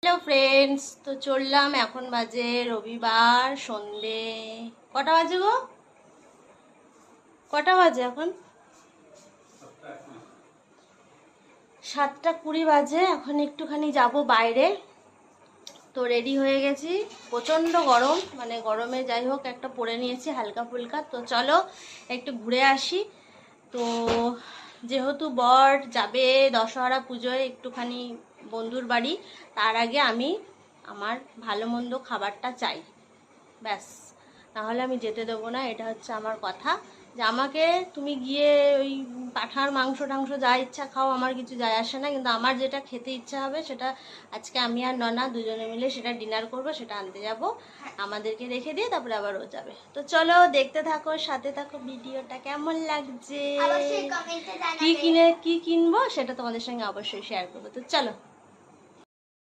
Hello friends, তো চললাম। এখন বাজে রবিবার সন্ধে। কটা বাজে গো? কটা বাজে এখন? 7:20 বাজে। এখন একটুখানি যাব বাইরে। তো রেডি হয়ে গেছি। প্রচণ্ড গরম, মানে গরমে যাই হোক একটা পরে নিয়েছি হালকা ফুলকা। তো চলো একটু ঘুরে আসি। তো যেহেতু বর যাবে দশহরা পুজোয় একটুখানি বন্ধুর বাড়ি, তার আগে আমি আমার ভালো মন্দ খাবারটা চাই, ব্যাস। নাহলে আমি যেতে দেবো না, এটা হচ্ছে আমার কথা। যে আমাকে তুমি গিয়ে ওই পাঁঠার মাংস টাংস যা ইচ্ছা খাও, আমার কিছু যায় আসে না, কিন্তু আমার যেটা খেতে ইচ্ছা হবে সেটা আজকে আমি আর ননা দুজনে মিলে সেটা ডিনার করব, সেটা আনতে যাব। আমাদেরকে রেখে দিয়ে তারপরে আবার ও যাবে। তো চলো দেখতে থাকো, সাথে থাকো। ভিডিওটা কেমন লাগছে, কি কিনবো সেটা তোমাদের সঙ্গে অবশ্যই শেয়ার করবো। তো চলো।